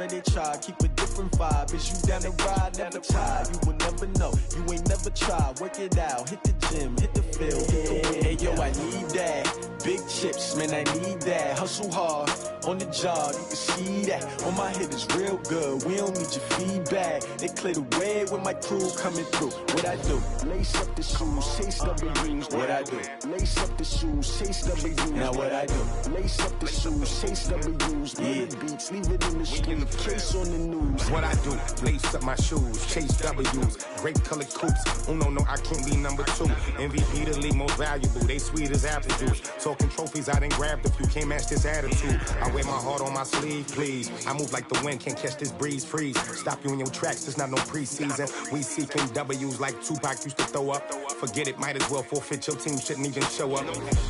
swear they try, keep a different vibe. Is you down the ride, never tired. You will never know, you ain't never tried. Work it out, hit the gym, hit the field, hit the win. Hey yo, I need that. Big chips, man, I need that. Hustle hard, on the job, you can see that. On my head is real good, we don't need your feedback. They clear the way with my crew coming through. What I do? Lace up the shoes, chase W's. What I do? Lace up the shoes, chase W's. Now what I do? Lace up the shoes, chase W's. Yeah. Beats, leave it in the street, case on the news. What I do? Lace up my shoes, chase W's. Great colored coops. Oh no, I can't be number 2. MVP the league most valuable. They sweet as apple juice. Talking trophies, I done grabbed a few. Can't match this attitude. I wear my heart on my sleeve, please. I move like the wind, can't catch this breeze. Freeze. Stop you in your tracks. There's not no preseason. We seeking W's like Tupac used to throw up. Forget it, might as well forfeit. Your team shouldn't even show up.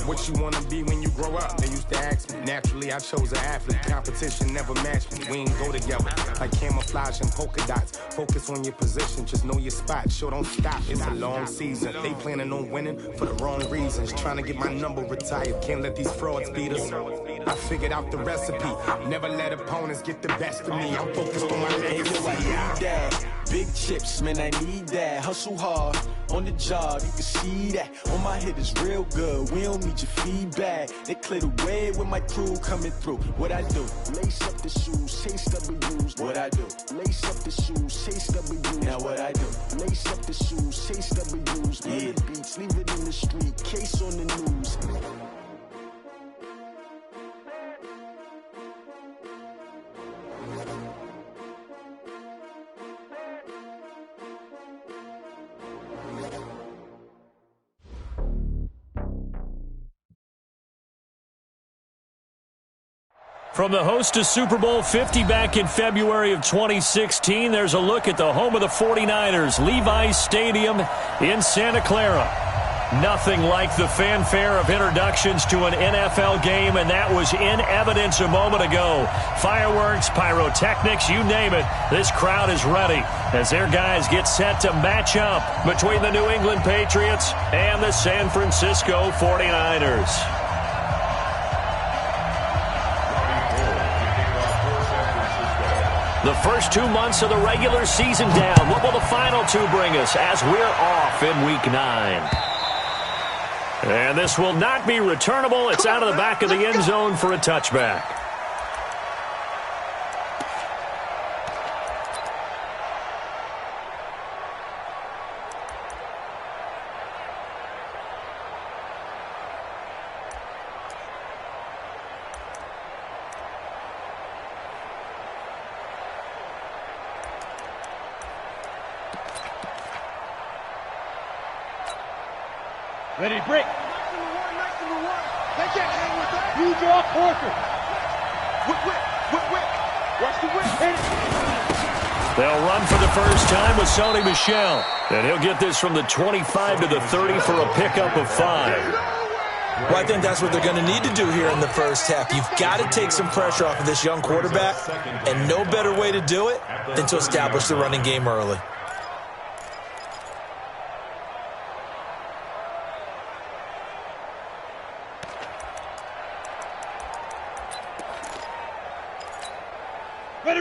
What you wanna be when you grow up? They used to ask me. Naturally, I chose an athlete. Competition never matched me. We ain't go together. Like camouflage and polka dots. Focus on your position. Just know your spot. Sure, don't stop. It's a long season. They planning on winning for the wrong reasons. Trying to get my number retired. Can't let these frauds beat us. I figured out the recipe. Never let opponents get the best of me. I'm focused on my legacy. Big chips, man, I need that. Hustle hard, on the job, you can see that. On my head is real good, we don't need your feedback. They clear the way with my crew coming through. What I do? Lace up the shoes, chase W's. What I do? Lace up the shoes, chase W's. Now what I do? Lace up the shoes, chase W's. Yeah. Beats, leave it in the street, case on the news. From the host to Super Bowl 50 back in February of 2016, there's a look at the home of the 49ers, Levi's Stadium in Santa Clara. Nothing like the fanfare of introductions to an NFL game, and that was in evidence a moment ago. Fireworks, pyrotechnics, you name it. This crowd is ready as their guys get set to match up between the New England Patriots and the San Francisco 49ers. The first 2 months of the regular season down. What will the final 2 bring us as we're off in Week 9? And this will not be returnable. It's out of the back of the end zone for a touchback. Ready to break. Nice number one. They can't hang with that. You draw Parker. Whip. Watch the whip. Hit it. They'll run for the first time with Sony Michel. And he'll get this from the 25 to the 30 for a pickup of 5. Well, I think that's what they're going to need to do here in the first half. You've got to take some pressure off of this young quarterback, and no better way to do it than to establish the running game early.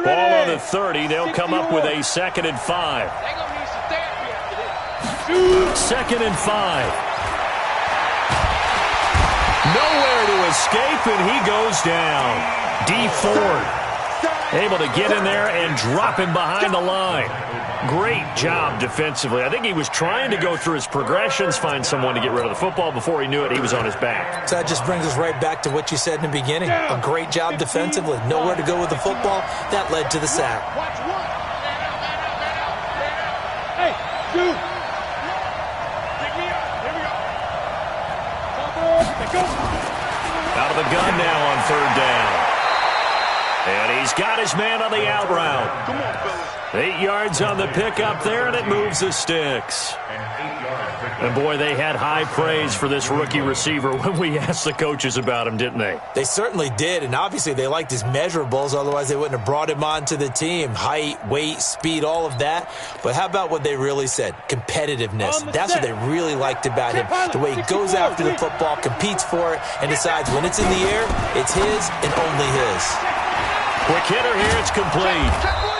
Ball on the 30. They'll come up with a 2nd and 5. They're going to need some therapy after this. 2nd and 5. Nowhere to escape, and he goes down. D. Ford able to get in there and drop him behind the line. Great job defensively. I think he was trying to go through his progressions, find someone to get rid of the football. Before he knew it, he was on his back. So that just brings us right back to what you said in the beginning. A great job defensively. Nowhere to go with the football. That led to the sack. Watch one. Hey, dude. Pick me up. Here we go. Out of the gun now on 3rd down. And he's got his man on the out route. Come on, fellas. 8 yards on the pickup there, and it moves the sticks. And, boy, they had high praise for this rookie receiver when we asked the coaches about him, didn't they? They certainly did, and obviously they liked his measurables. Otherwise, they wouldn't have brought him onto the team. Height, weight, speed, all of that. But how about what they really said? Competitiveness. That's what they really liked about him. The way he goes after the football, competes for it, and decides when it's in the air, it's his and only his. Quick hitter here, it's complete.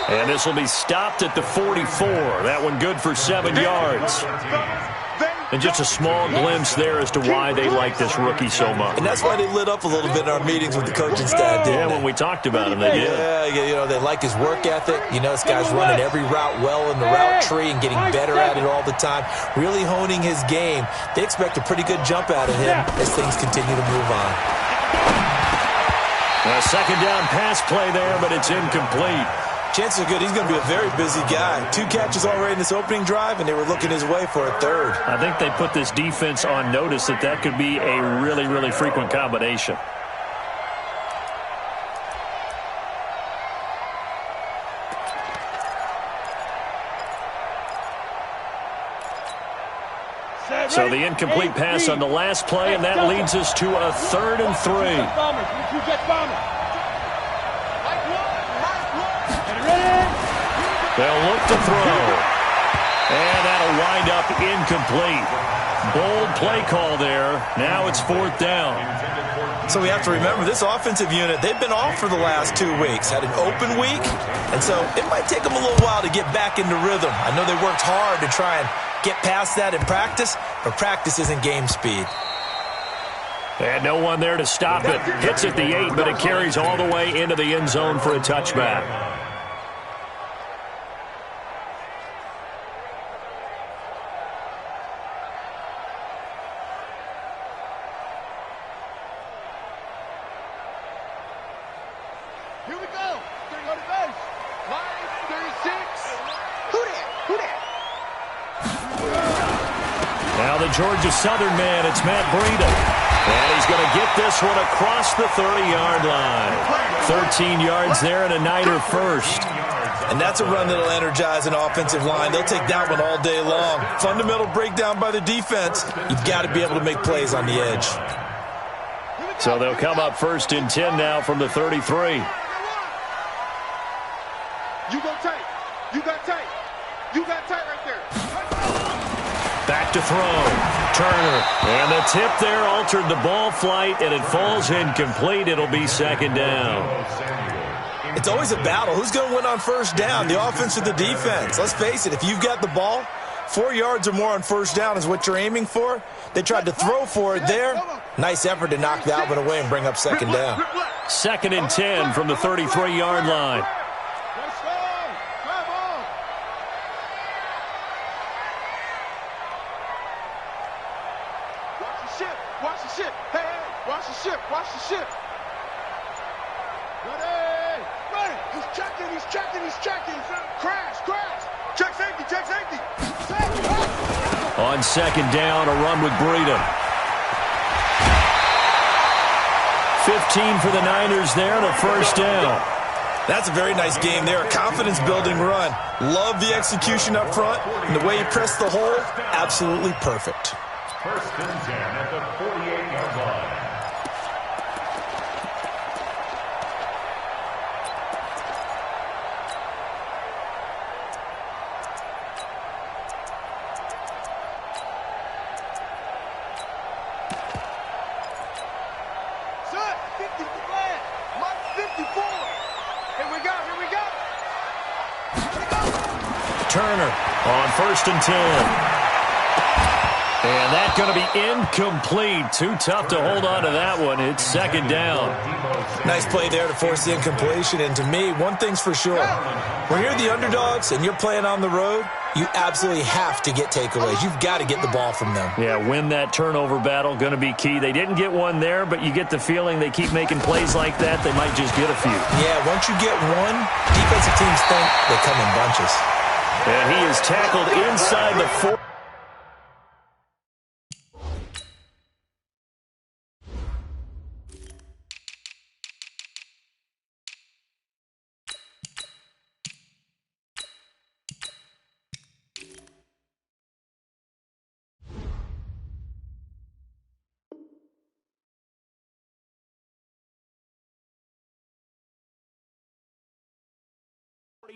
And this will be stopped at the 44. That one good for 7 yards. And just a small glimpse there as to why they like this rookie so much. And that's why they lit up a little bit in our meetings with the coaching staff, didn't they? When we talked about him, they did. Yeah, they like his work ethic. This guy's running every route well in the route tree and getting better at it all the time, really honing his game. They expect a pretty good jump out of him as things continue to move on. A second down pass play there, but it's incomplete. Chances are good he's going to be a very busy guy. 2 catches already in this opening drive, and they were looking his way for a third. I think they put this defense on notice that could be a really, really frequent combination. So the incomplete pass on the last play, and that leads us to a 3rd and 3. They'll look to throw. And that'll wind up incomplete. Bold play call there. Now it's 4th down. So we have to remember this offensive unit, they've been off for the last 2 weeks. Had an open week. And so it might take them a little while to get back into rhythm. I know they worked hard to try and get past that in practice, but practice isn't game speed. And no one there to stop it. Hits at the 8, but it carries all the way into the end zone for a touchback. Here we go. They're going to base. Line 36. Who that? Now the Georgia Southern man, it's Matt Breida. And he's going to get this one across the 30-yard line. 13 yards there and a Niner first. And that's a run that'll energize an offensive line. They'll take that one all day long. Fundamental breakdown by the defense. You've got to be able to make plays on the edge. So they'll come up 1st and 10 now from the 33. You go tight. You got tight. You got tight right there. Back to throw. Turner. And the tip there altered the ball flight, and it falls incomplete. It'll be 2nd down. It's always a battle. Who's going to win on 1st down, the offense or the defense? Let's face it, if you've got the ball, 4 yards or more on 1st down is what you're aiming for. They tried to throw for it there. Nice effort to knock that one away and bring up 2nd down. 2nd and 10 from the 33-yard line. Watch the ship. Ready. He's checking. Crash. Check safety. On 2nd down, a run with Breida. 15 for the Niners there and a 1st down. That's a very nice game there. A confidence-building run. Love the execution up front. And the way he pressed the hole, absolutely perfect. 1st and 10 at the 48-yard line. Turner on 1st and 10. And that's going to be incomplete. Too tough to hold on to that one. It's 2nd down. Nice play there to force the incompletion. And to me, one thing's for sure. When you're the underdogs and you're playing on the road, you absolutely have to get takeaways. You've got to get the ball from them. Yeah, win that turnover battle, going to be key. They didn't get one there, but you get the feeling they keep making plays like that, they might just get a few. Yeah, once you get one, defensive teams think they come in bunches. And he is tackled inside the 4.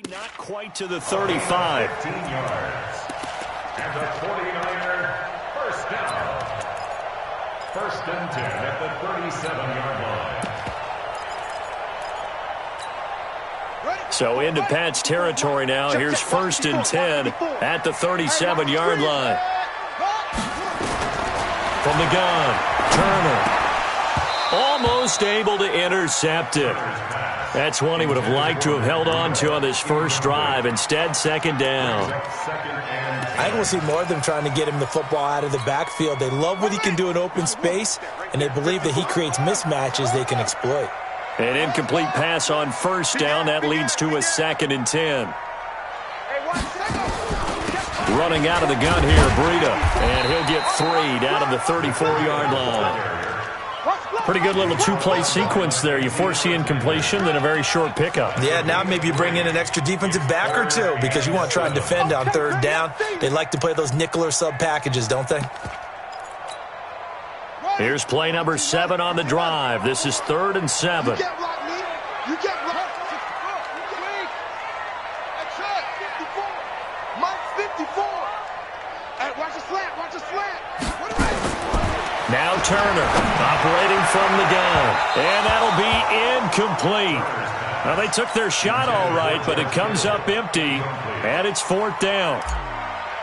Not quite to the 35. 15 yards. And the 49er, 1st down. 1st and 10 at the 37-yard line. So into Pat's territory now. Here's 1st and 10 at the 37-yard line. From the gun, Turner. Almost able to intercept it. That's one he would have liked to have held on to on this first drive. Instead, 2nd down. I think we'll see more of them trying to get him the football out of the backfield. They love what he can do in open space, and they believe that he creates mismatches they can exploit. An incomplete pass on 1st down. That leads to a 2nd and 10. Running out of the gun here, Breida. And he'll get 3 down to the 34-yard line. Pretty good little two-play sequence there. You force the incompletion, then a very short pickup. Yeah, now maybe you bring in an extra defensive back or two because you want to try and defend on 3rd down. They like to play those nickel or sub packages, don't they? Here's play number 7 on the drive. This is 3rd and 7. You can't block me. You can't block. That's it. 54. Mike's 54. Hey, watch the slant. Watch the slant. Now Turner operating from the gun. And that'll be incomplete. Well, they took their shot all right, but it comes up empty. And it's 4th down.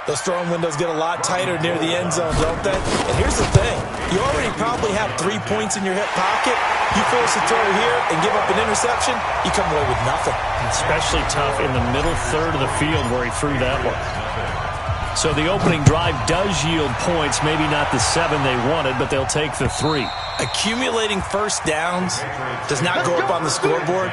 Those throwing windows get a lot tighter near the end zone, don't they? And here's the thing. You already probably have 3 points in your hip pocket. You force a throw here and give up an interception, you come away with nothing. Especially tough in the middle third of the field where he threw that one. So the opening drive does yield points, maybe not the 7 they wanted, but they'll take the 3. Accumulating first downs does not go up on the scoreboard,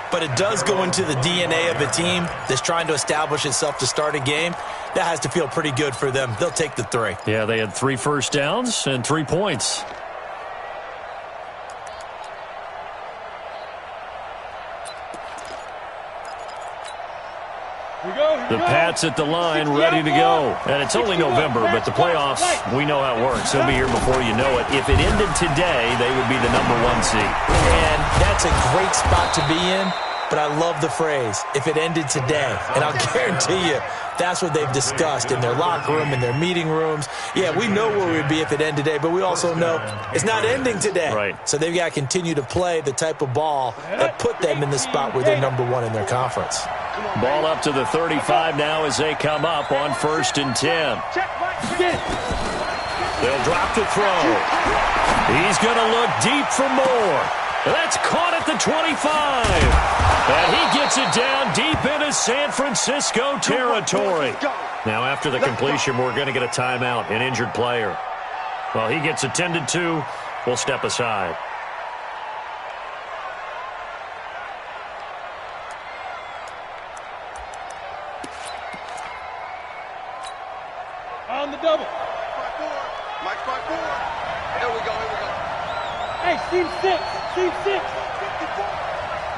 but it does go into the DNA of a team that's trying to establish itself to start a game. That has to feel pretty good for them. They'll take the 3. Yeah, they had 3 first downs and 3 points. The Pats at the line, ready to go. And it's only November, but the playoffs, we know how it works. They'll be here before you know it. If it ended today, they would be the #1 seed. And that's a great spot to be in, but I love the phrase, if it ended today. And I'll guarantee you, that's what they've discussed in their locker room, in their meeting rooms. Yeah, we know where we'd be if it ended today, but we also know it's not ending today. Right. So they've got to continue to play the type of ball that put them in the spot where they're #1 in their conference. Ball up to the 35 now as they come up on 1st and 10. They'll drop the throw. He's going to look deep for more. That's caught at the 25. And he gets it down deep into San Francisco territory. Now after the completion, we're going to get a timeout, an injured player. Well, he gets attended to. We'll step aside. On the double. Mike 5-4. Here we go. Hey, Steve 6. Steve 6. 54.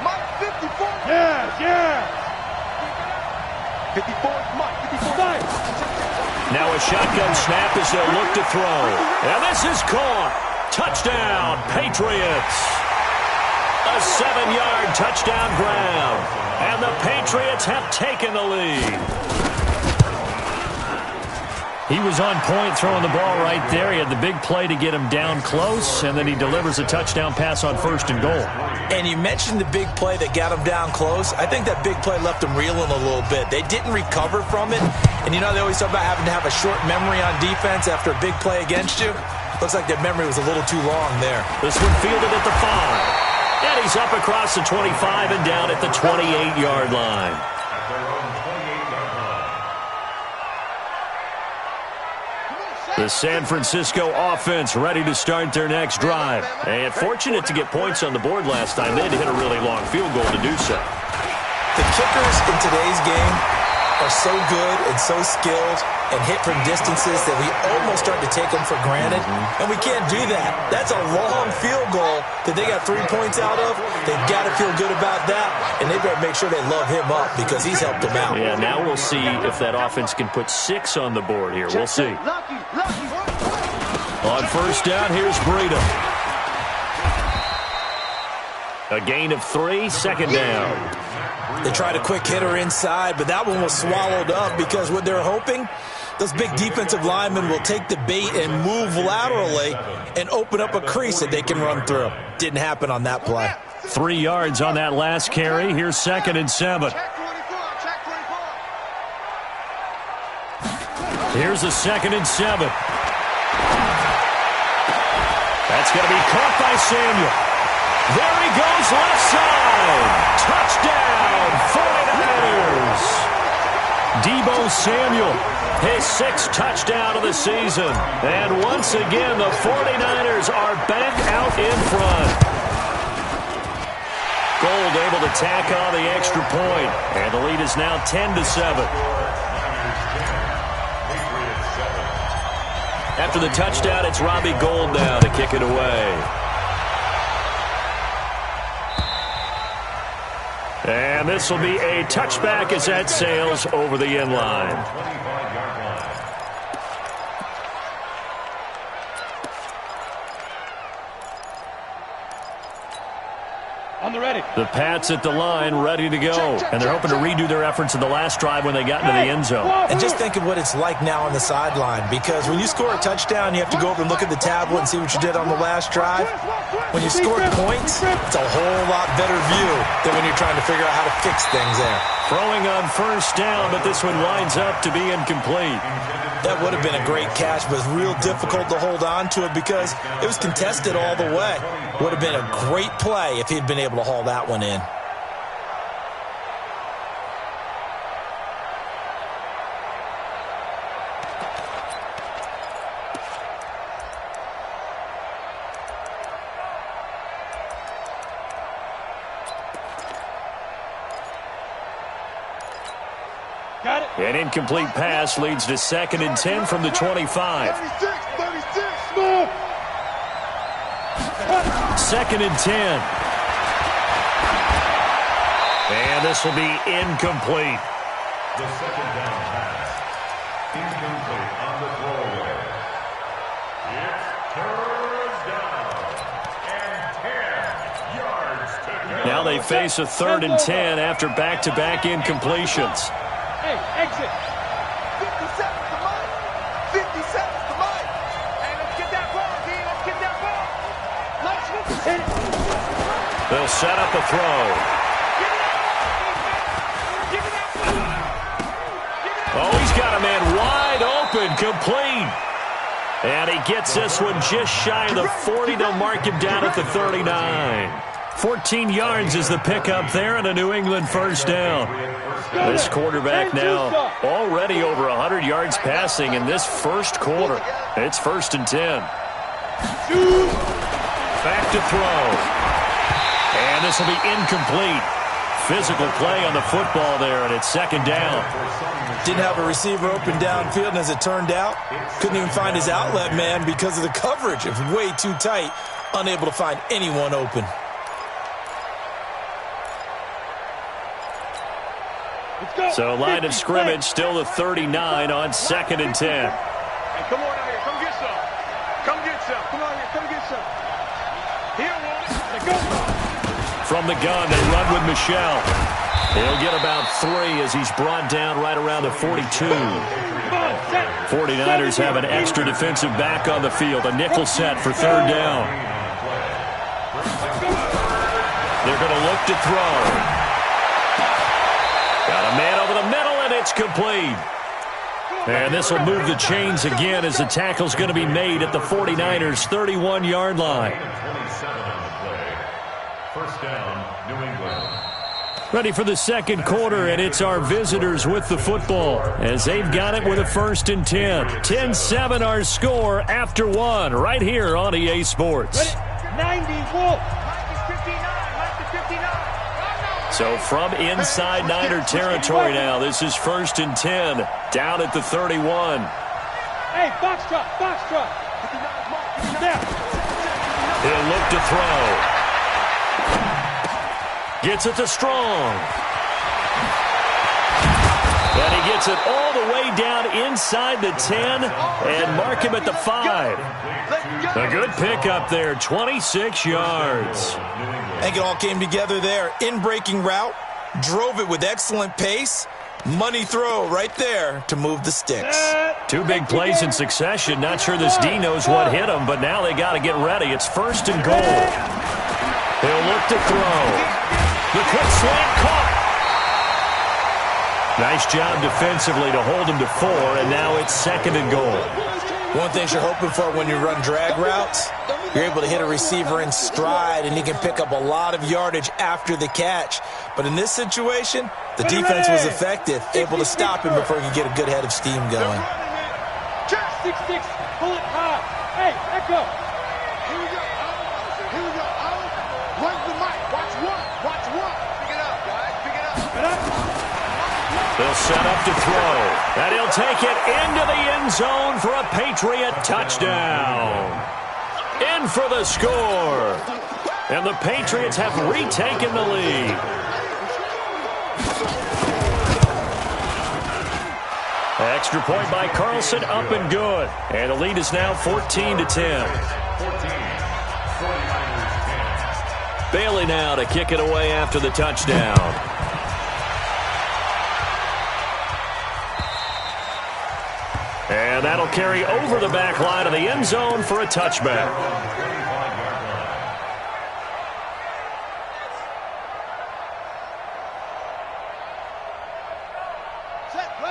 Mike 54. Yeah. 54. Mike 54. Now a shotgun snap as they'll look to throw. And this is caught. Touchdown, Patriots. A 7-yard touchdown grab. And the Patriots have taken the lead. He was on point throwing the ball right there. He had the big play to get him down close, and then he delivers a touchdown pass on 1st and goal. And you mentioned the big play that got him down close. I think that big play left him reeling a little bit. They didn't recover from it. And you know they always talk about having to have a short memory on defense after a big play against you. Looks like their memory was a little too long there. This one fielded at the 5. And he's up across the 25 and down at the 28-yard line. The San Francisco offense ready to start their next drive. And fortunate to get points on the board last time. They had to hit a really long field goal to do so. The kickers in today's game are so good and so skilled and hit from distances that we almost start to take them for granted. And we can't do that. That's a long field goal that they got 3 points out of. They've got to feel good about that. And they better make sure they love him up because he's helped them out. Yeah, now we'll see if that offense can put 6 on the board here. We'll see. On 1st down, here's Breida. A gain of 3, 2nd down. They tried a quick hitter inside, but that one was swallowed up because what they're hoping, those big defensive linemen will take the bait and move laterally and open up a crease that they can run through. Didn't happen on that play. 3 yards on that last carry. Here's 2nd and 7. Here's a 2nd and 7. That's going to be caught by Samuel. There he goes, left side. Touchdown, 49ers. Deebo Samuel, his 6th touchdown of the season. And once again, the 49ers are back out in front. Gold able to tack on the extra point. And the lead is now 10-7. After the touchdown, it's Robbie Gould now to kick it away. And this will be a touchback as that sails over the end line. The Pats at the line, ready to go. And they're hoping to redo their efforts in the last drive when they got into the end zone. And just think of what it's like now on the sideline, because when you score a touchdown, you have to go over and look at the tablet and see what you did on the last drive. When you score points, it's a whole lot better view than when you're trying to figure out how to fix things there. Throwing on 1st down, but this one winds up to be incomplete. That would have been a great catch, but it's real difficult to hold on to it because it was contested all the way. Would have been a great play if he'd been able to haul that one in. An incomplete pass leads to 2nd and 10 from the 25. 2nd and 10. And this will be incomplete. The 2nd down pass. Incomplete on the throwaway. It's 3rd down and 10 yards to go. Now they face a 3rd and 10 after back-to-back incompletions. Hey, exit. 50 seconds to Mike. 50 seconds to Mike. Hey, let's get that ball, D. Let's get that ball. Let's hit it. They'll set up a throw. Oh, he's got a man wide open, complete. And he gets this one just shy of the 40. They'll mark him down at the 39. 14 yards is the pickup there and a New England 1st down. This quarterback now already over 100 yards passing in this 1st quarter. It's 1st and 10. Back to throw. And this will be incomplete. Physical play on the football there, and it's 2nd down. Didn't have a receiver open downfield, and as it turned out, couldn't even find his outlet man because of the coverage. It was way too tight, unable to find anyone open. So line of scrimmage still the 39 on 2nd and 10. Hey, come on out here. Come get some. Come get some. Come on here. Come get some. Here, let's go. From the gun, they run with Michelle. He'll get about 3 as he's brought down right around the 42. 49ers have an extra defensive back on the field. A nickel set for 3rd down. They're going to look to throw. Got a man over the middle, and it's complete. And this will move the chains again as the tackle's going to be made at the 49ers' 31-yard line. 27 on the play. 1st down, New England. Ready for the 2nd quarter, and it's our visitors with the football as they've got it with a 1st and 10. 10-7 our score after 1 right here on EA Sports. 90, Wolf. 59. So from inside Niner territory now, this is 1st and 10, down at the 31. Hey, box truck. He'll look to throw. Gets it to Strong. And he gets it all the way down inside the 10 and mark him at the 5. A good pickup there, 26 yards. I think it all came together there. In-breaking route, drove it with excellent pace. Money throw right there to move the sticks. 2 big plays in succession. Not sure this D knows what hit him, but now they got to get ready. It's 1st and goal. He'll look to throw. The quick slant caught. Nice job defensively to hold him to 4, and now it's 2nd and goal. One thing you're hoping for when you run drag routes, you're able to hit a receiver in stride, and he can pick up a lot of yardage after the catch. But in this situation, the defense was effective, able to stop him before he could get a good head of steam going. 6-6, pull it high. Hey, echo. Here we go. Here we go. Run the mic. Watch one. Watch one. Pick it up, guys. Pick it up. Pick it up. They'll set up to throw. And he'll take it into the end zone for a Patriot touchdown. In for the score. And the Patriots have retaken the lead. Extra point by Carlson, up and good. And the lead is now 14-10. Bailey now to kick it away after the touchdown. And that'll carry over the back line of the end zone for a touchback.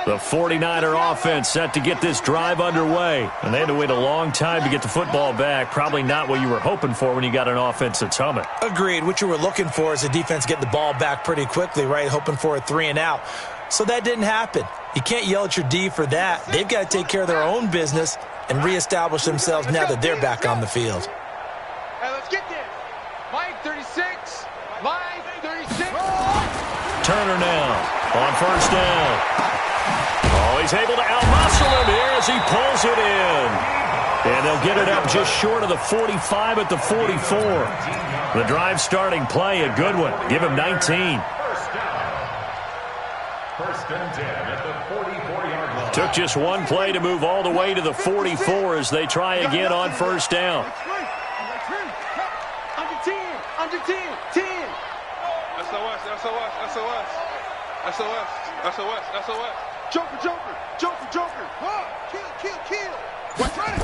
The 49er offense set to get this drive underway. And they had to wait a long time to get the football back. Probably not what you were hoping for when you got an offense that's humming. Agreed. What you were looking for is the defense getting the ball back pretty quickly, right? Hoping for a 3 and out. So that didn't happen. You can't yell at your D for that. They've got to take care of their own business and reestablish themselves now that they're back on the field. Hey, let's get this. Mike 36. Mike 36. Turner now on first down. Oh, he's able to outmuscle him here as he pulls it in. And they'll get it up just short of the 45 at the 44. The drive starting play, a good one. Give him 19. First and 10 at the 44-yard line. Took just one play to move all the way to the 44 as they try again on first down. Under 10. Under 10. 10. SOS. SOS. SOS. SOS. SOS. SOS. Joker. Joker. Joker. Joker. Kill. Kill. Kill. What's running?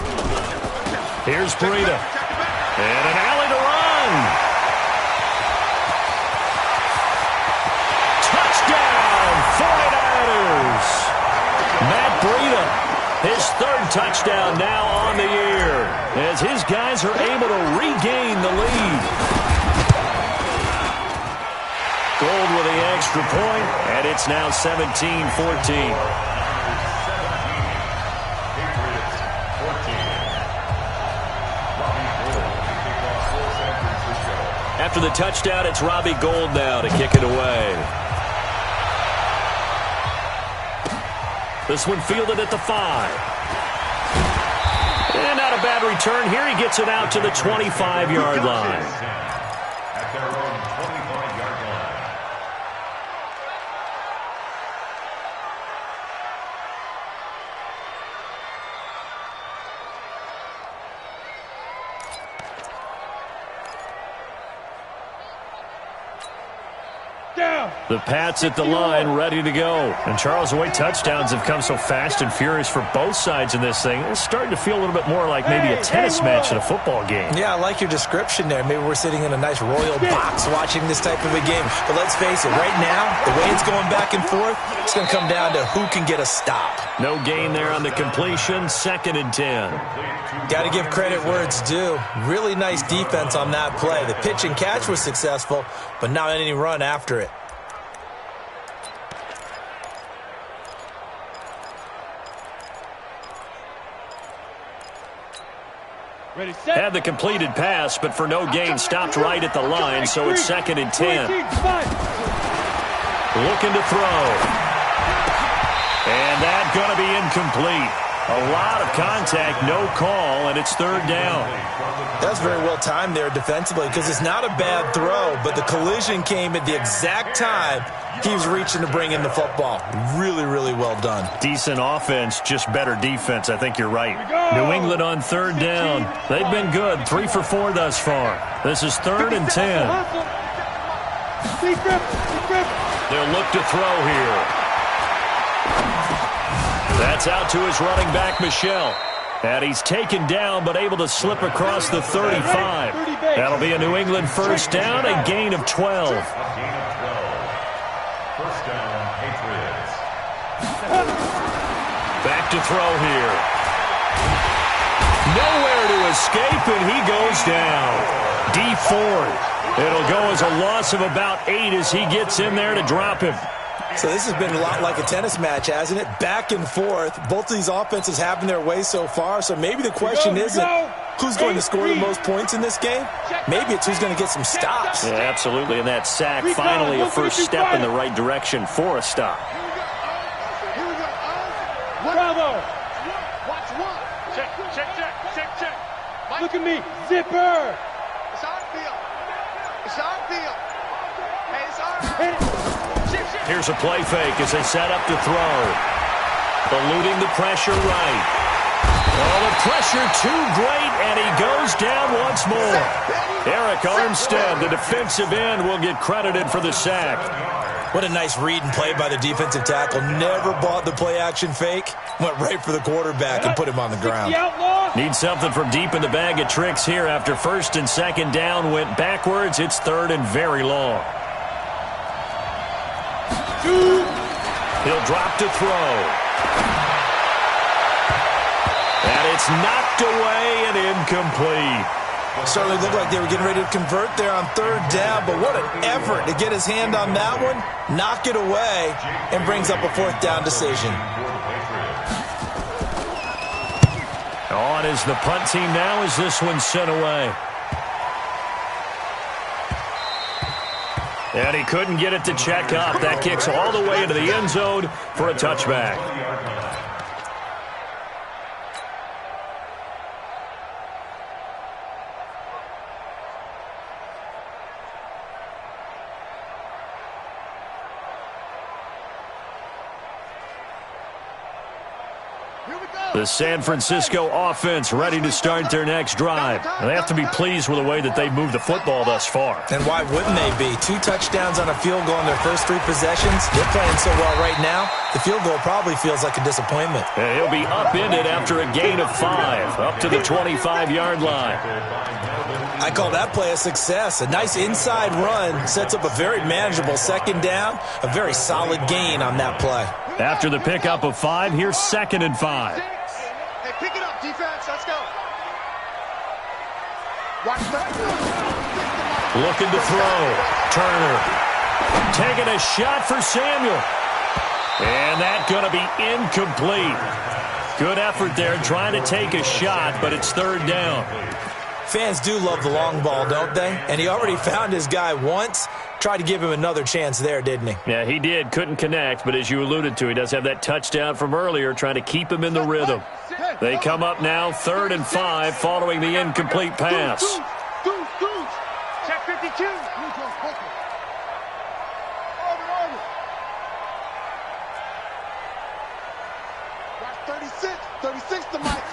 Here's Breida. And an alley to run. Touchdown, 49ers. Matt Breida, his 3rd touchdown now on the year, as his guys are able to regain the lead. Gold with the extra point, and it's now 17-14. After the touchdown, it's Robbie Gould now to kick it away. This one fielded at the 5. And not a bad return here. He gets it out to the 25-yard line. At their own 25-yard line. The Pats at the line, ready to go. And Charles, the way touchdowns have come so fast and furious for both sides in this thing, it's starting to feel a little bit more like maybe a tennis match at a football game. Yeah, I like your description there. Maybe we're sitting in a nice royal box watching this type of a game. But let's face it, right now, the way it's going back and forth, it's going to come down to who can get a stop. No gain there on the completion, 2nd and 10. Got to give credit where it's due. Really nice defense on that play. The pitch and catch was successful, but not any run after it. Had the completed pass, but for no gain, stopped right at the line, so it's 2nd and 10. Looking to throw. And that's going to be incomplete. A lot of contact, no call, and it's 3rd down. That's very well timed there defensively because it's not a bad throw, but the collision came at the exact time he was reaching to bring in the football. Really, really well done. Decent offense, just better defense. I think you're right. New England on 3rd down. They've been good, 3 for 4 thus far. This is 3rd and 10. They'll look to throw here. That's out to his running back, Michel. And he's taken down, but able to slip across the 35. That'll be a New England first down, a gain of 12. A gain of 12. First down, Patriots. Back to throw here. Nowhere to escape, and he goes down. D Ford. It'll go as a loss of about 8 as he gets in there to drop him. So this has been a lot like a tennis match, hasn't it? Back and forth. Both of these offenses having their way so far. So maybe the question isn't who's going to score the most points in this game. Maybe it's who's going to get some stops. Yeah, absolutely. And that sack, finally a first step in the right direction for a stop. Here we go. Bravo. Watch one. Check. Look at me. Zipper. It's on field. Hey, it's on. Here's a play fake as they set up to throw. Eluding the pressure right. Oh, the pressure too great, and he goes down once more. Eric Armstead, the defensive end, will get credited for the sack. What a nice read and play by the defensive tackle. Never bought the play-action fake. Went right for the quarterback and put him on the ground. Need something from deep in the bag of tricks here after first and second down went backwards. It's third and very long. He'll drop to throw. And it's knocked away and incomplete. Certainly looked like they were getting ready to convert there on third down, but what an effort to get his hand on that one, knock it away, and brings up a fourth down decision. On is the punt team now as this one's sent away. And he couldn't get it to check up. That kicks all the way into the end zone for a touchback. The San Francisco offense ready to start their next drive. And they have to be pleased with the way that they've moved the football thus far. And why wouldn't they be? 2 touchdowns on a field goal in their first 3 possessions. They're playing so well right now, the field goal probably feels like a disappointment. And he'll be upended after a gain of 5, up to the 25-yard line. I call that play a success. A nice inside run sets up a very manageable second down, a very solid gain on that play. After the pickup of 5, here's 2nd and 5. Hey, pick it up, defense. Let's go. Looking to throw. Turner. Taking a shot for Samuel. And that's going to be incomplete. Good effort there trying to take a shot, but it's third down. Fans do love the long ball, don't they? And he already found his guy once. Tried to give him another chance there, didn't he? Yeah, he did. Couldn't connect, but as you alluded to, he does have that touchdown from earlier, trying to keep him in the rhythm. They come up now, 3rd and 5, following the incomplete pass. Check 52. Watch 36 to Mike.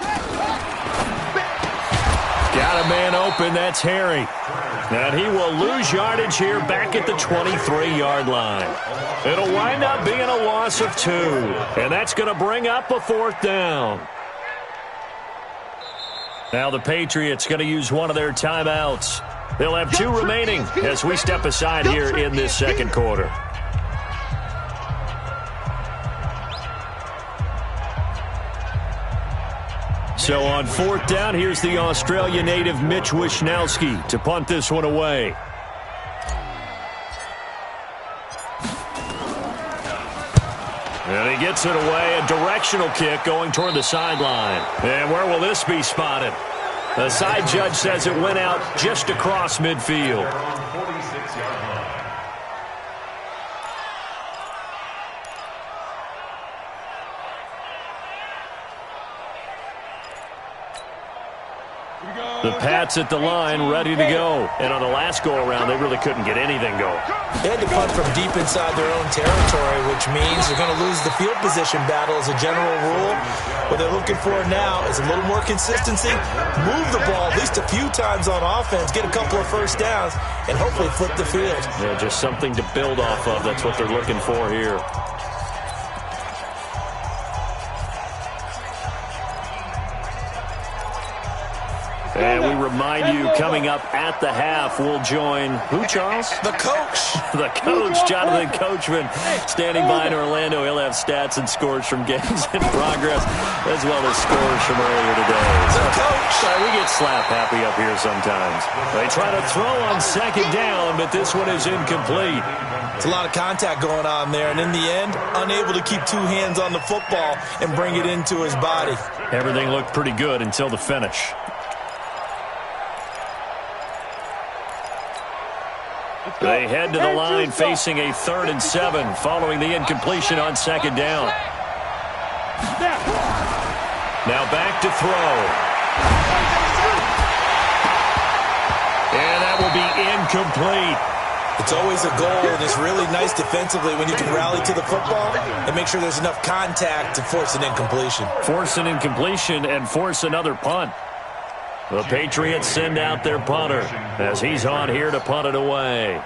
Got a man open, that's Harry. And he will lose yardage here back at the 23-yard line. It'll wind up being a loss of 2. And that's going to bring up a 4th down. Now the Patriots going to use one of their timeouts. They'll have 2 remaining as we step aside here in this second quarter. So on 4th down, here's the Australia native Mitch Wishnowsky to punt this one away. And he gets it away, a directional kick going toward the sideline. And where will this be spotted? The side judge says it went out just across midfield. The Pats at the line, ready to go. And on the last go-around, they really couldn't get anything going. They had to punt from deep inside their own territory, which means they're going to lose the field position battle as a general rule. What they're looking for now is a little more consistency, move the ball at least a few times on offense, get a couple of first downs, and hopefully flip the field. Yeah, just something to build off of. That's what they're looking for here. remind you, coming up at the half, we'll join who, Charles? The coach. The coach, Jonathan Coachman, standing by in Orlando. He'll have stats and scores from games in progress, as well as scores from earlier today. The coach. We get slap happy up here sometimes. They try to throw on second down, but this one is incomplete. It's a lot of contact going on there, and in the end, unable to keep two hands on the football and bring it into his body. Everything looked pretty good until the finish. They head to the line facing a 3rd and 7 following the incompletion on second down. Now back to throw. And that will be incomplete. It's always a goal, and it's really nice defensively when you can rally to the football and make sure there's enough contact to force an incompletion. Force an incompletion and force another punt. The Patriots send out their punter as he's on here to punt it away.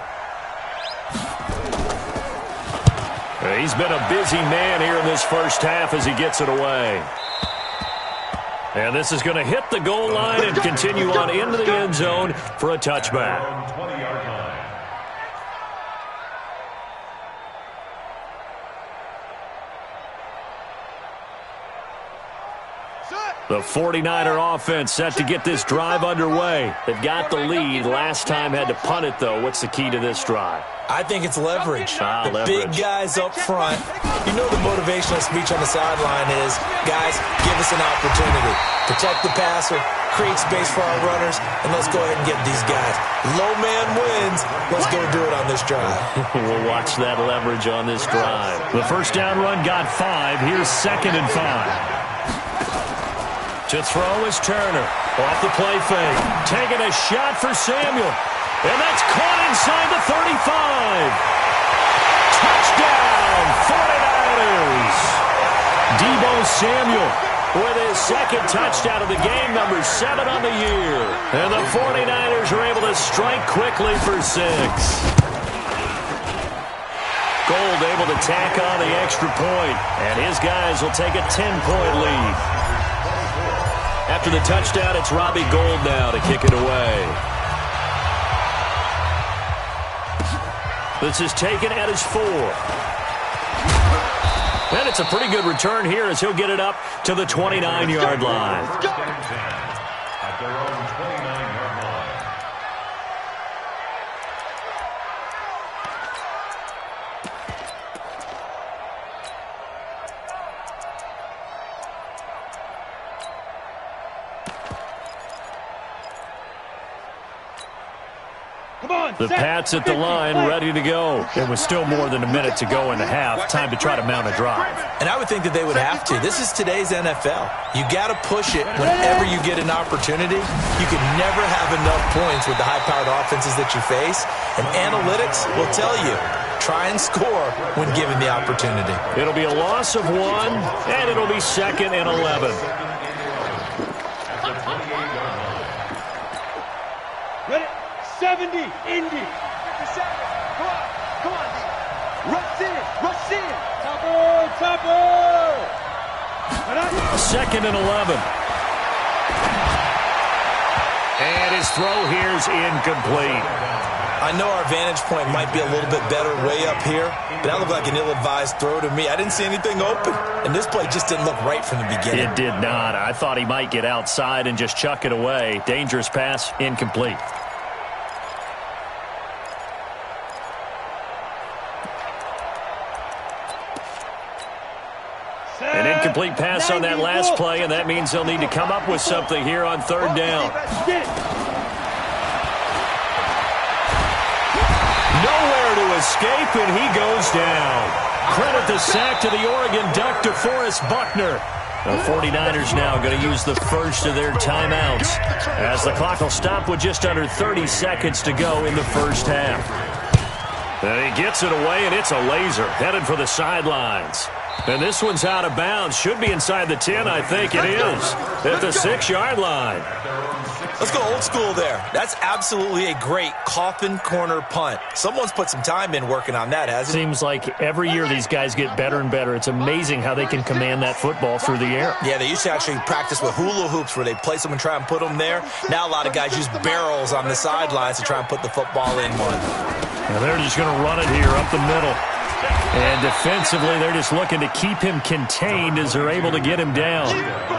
He's been a busy man here in this first half as he gets it away. And this is going to hit the goal line and continue on into the end zone for a touchback. The 49er offense set to get this drive underway. They've got the lead. Last time had to punt it, though. What's the key to this drive? I think it's leverage. The leverage. Big guys up front. You know the motivational speech on the sideline is, guys, give us an opportunity. Protect the passer, create space for our runners, and let's go ahead and get these guys. Low man wins. Let's go do it on this drive. We'll watch that leverage on this drive. The first down run got 5. Here's 2nd and 5. To throw is Turner. Off the play fake. Taking a shot for Samuel. And that's caught inside the 35. Touchdown, 49ers. Deebo Samuel with his 2nd touchdown of the game, number 7 on the year. And the 49ers are able to strike quickly for 6. Gold able to tack on the extra point. And his guys will take a 10-point lead. After the touchdown, it's Robbie Gould now to kick it away. This is taken at his 4. And it's a pretty good return here as he'll get it up to the 29-yard line. At their own 29-yard line. The Pats at the line, ready to go. It was still more than a minute to go in the half. Time to try to mount a drive. And I would think that they would have to. This is today's NFL. You got to push it whenever you get an opportunity. You can never have enough points with the high-powered offenses that you face. And analytics will tell you, try and score when given the opportunity. It'll be a loss of 1, and it'll be 2nd and 11. Ready? 70, Indy. 57. Come on, D. Rush in. Topper. 2nd and 11. And his throw here's incomplete. I know our vantage point might be a little bit better way up here, but that looked like an ill-advised throw to me. I didn't see anything open, and this play just didn't look right from the beginning. It did not. I thought he might get outside and just chuck it away. Dangerous pass, incomplete. An incomplete pass on that last play, and that means they'll need to come up with something here on 3rd down. Nowhere to escape, and he goes down. Credit the sack to the Oregon Duck, DeForest Buckner. The 49ers now going to use the first of their timeouts as the clock will stop with just under 30 seconds to go in the first half. And he gets it away, and it's a laser headed for the sidelines. And this one's out of bounds. Should be inside the 10, I think it is. At the 6-yard line. Let's go old school there. That's absolutely a great coffin corner punt. Someone's put some time in working on that, hasn't it? Seems like every year these guys get better and better. It's amazing how they can command that football through the air. Yeah, they used to actually practice with hula hoops where they place them and try and put them there. Now a lot of guys use barrels on the sidelines to try and put the football in one. Now they're just going to run it here up the middle. And defensively, they're just looking to keep him contained as they're able to get him down.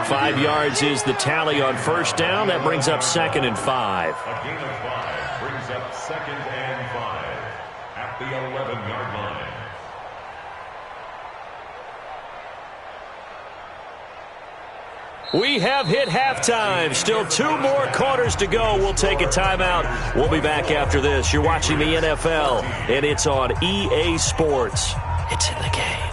5 yards is the tally on first down. That brings up 2nd and 5. A gain of 5 brings up 2nd and 5 at the 11-yard line. We have hit halftime. Still 2 more quarters to go. We'll take a timeout. We'll be back after this. You're watching the NFL, and it's on EA Sports. It's in the game.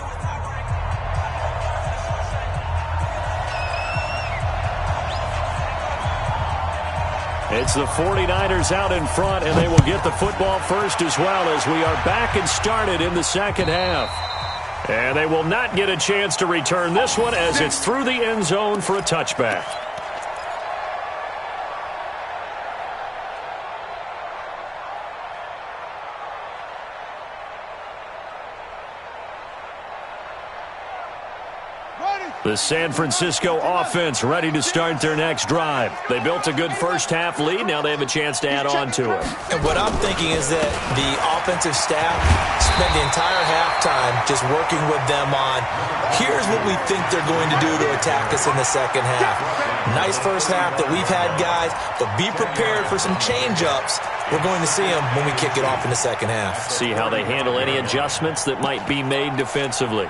It's the 49ers out in front, and they will get the football first as well as we are back and started in the second half. And they will not get a chance to return this one as it's through the end zone for a touchback. The San Francisco offense ready to start their next drive. They built a good first-half lead. Now they have a chance to add on to it. And what I'm thinking is that the offensive staff spent the entire halftime just working with them on, here's what we think they're going to do to attack us in the second half. Nice first half that we've had, guys, but be prepared for some change-ups. We're going to see them when we kick it off in the second half. See how they handle any adjustments that might be made defensively.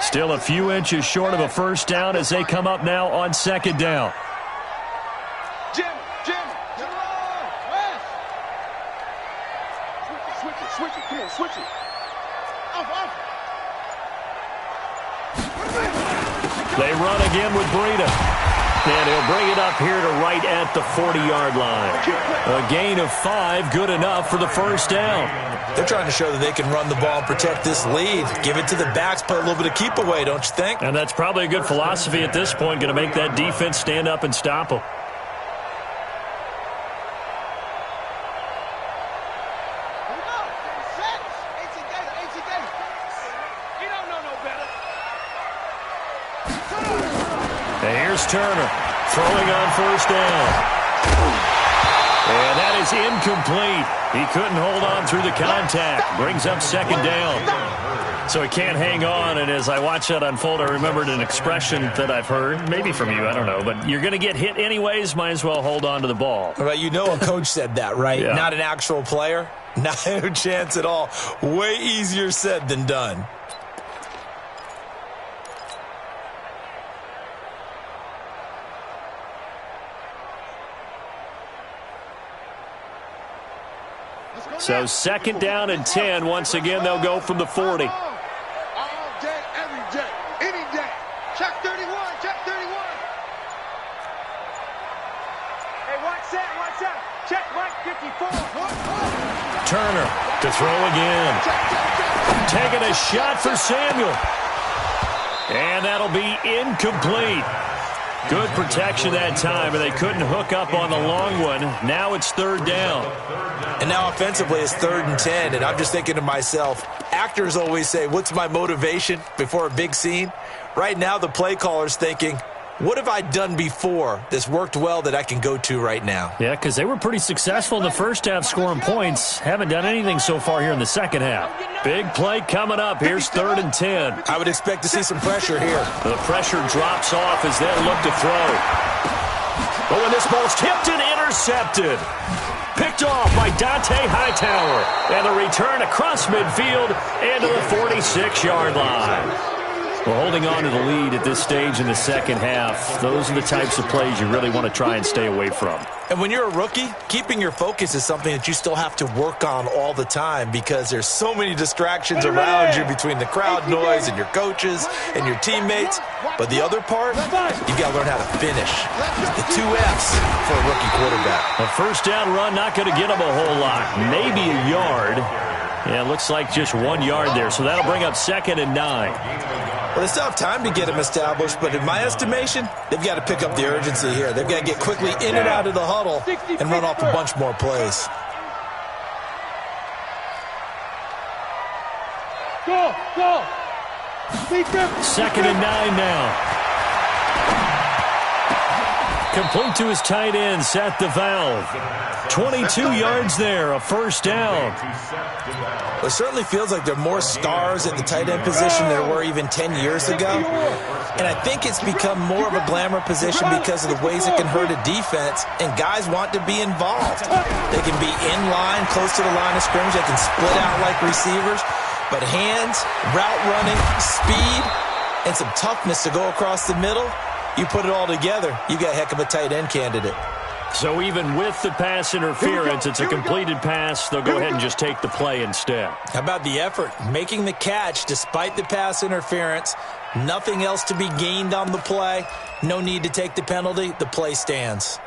Still a few inches short of a first down as they come up now on second down. Jim, come on, West. Switch it, come on, switch it. Off. They run again with Breida. And he'll bring it up here to right at the 40-yard line. A gain of 5, good enough for the first down. They're trying to show that they can run the ball and protect this lead. Give it to the backs, put a little bit of keep away, don't you think? And that's probably a good philosophy at this point, going to make that defense stand up and stop them. Here's Turner throwing on first down. And that is incomplete. He couldn't hold on through the contact. Brings up second down. So he can't hang on. And as I watch that unfold, I remembered an expression that I've heard, maybe from you, I don't know. But you're going to get hit anyways, might as well hold on to the ball. Right, you know a coach said that, right? Yeah. Not an actual player. Not a chance at all. Way easier said than done. So second down and 10. Once again, they'll go from the 40. All day, every day, any day. Check 31. Hey, watch that. Check Mike 54. Turner to throw again. Taking a shot for Samuel. And that'll be incomplete. Good protection that time, and they couldn't hook up on the long one. Now it's third down. And now offensively it's 3rd and 10, and I'm just thinking to myself, actors always say, what's my motivation before a big scene? Right now the play caller's thinking, what have I done before that's worked well that I can go to right now? Yeah, because they were pretty successful in the first half scoring points. Haven't done anything so far here in the second half. Big play coming up. Here's 3rd and 10. I would expect to see some pressure here. The pressure drops off as they'll look to throw. Oh, and this ball's tipped and intercepted. Picked off by Dante Hightower. And the return across midfield into the 46-yard line. Well, holding on to the lead at this stage in the second half, those are the types of plays you really want to try and stay away from. And when you're a rookie, keeping your focus is something that you still have to work on all the time because there's so many distractions around you between the crowd noise and your coaches and your teammates. But the other part, you got to learn how to finish. The 2 F's for a rookie quarterback. A first down run, not going to get him a whole lot. Maybe a yard. Yeah, it looks like just 1 yard there. So that'll bring up 2nd and 9. Well, they still have time to get him established, but in my estimation, they've got to pick up the urgency here. They've got to get quickly in and out of the huddle and run off a bunch more plays. Go! 2nd and 9 now. Complete to his tight end, Seth DeValve. 22 yards there, a first down. Well, it certainly feels like there are more stars at the tight end position than there were even 10 years ago. And I think it's become more of a glamour position because of the ways it can hurt a defense, and guys want to be involved. They can be in line, close to the line of scrimmage. They can split out like receivers. But hands, route running, speed, and some toughness to go across the middle, you put it all together, you got a heck of a tight end candidate. So even with the pass interference, it's a completed pass. They'll go ahead and just take the play instead. How about the effort? Making the catch despite the pass interference. Nothing else to be gained on the play. No need to take the penalty. The play stands.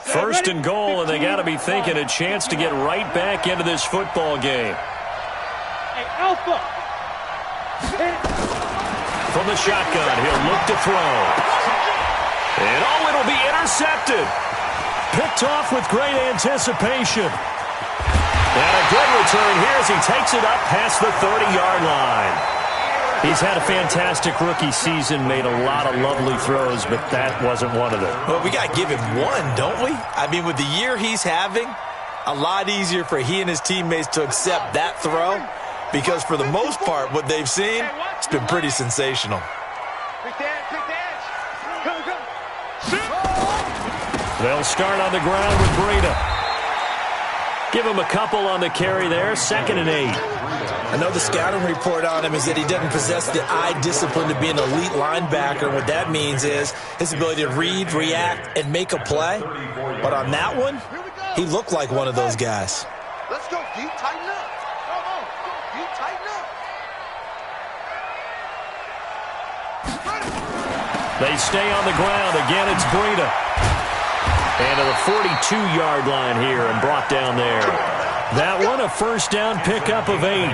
First and goal, and they got to be thinking a chance to get right back into this football game. Hey, Alpha! From the shotgun, he'll look to throw. And it'll be intercepted. Picked off with great anticipation. And a good return here as he takes it up past the 30-yard line. He's had a fantastic rookie season, made a lot of lovely throws, but that wasn't one of them. Well, we got to give him one, don't we? I mean, with the year he's having, a lot easier for he and his teammates to accept that throw, because for the most part, what they've seen, it's been pretty sensational. They'll start on the ground with Breida. Give him a couple on the carry there, 2nd and 8. I know the scouting report on him is that he doesn't possess the eye discipline to be an elite linebacker. And what that means is his ability to read, react, and make a play. But on that one, he looked like one of those guys. Let's go, D. Tighten up. Come on. D. Tighten up. They stay on the ground. Again, it's Breida. And to the 42-yard line here and brought down there. That one, a first down pickup of 8.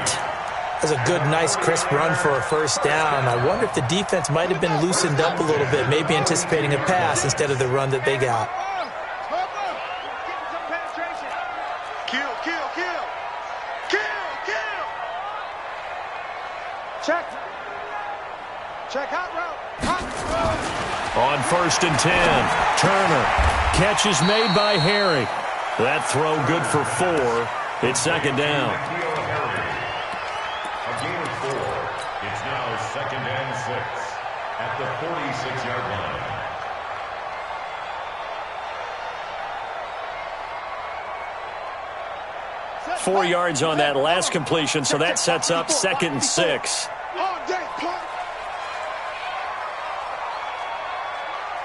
That's a good, nice, crisp run for a first down. I wonder if the defense might have been loosened up a little bit, maybe anticipating a pass instead of the run that they got. Kill. Check hot route. On 1st and 10, Turner. Catch is made by Harry. That throw good for 4. It's 2nd down. A gain of 4. It's now 2nd and 6 at the 46-yard line. 4 yards on that last completion, so that sets up 2nd and 6.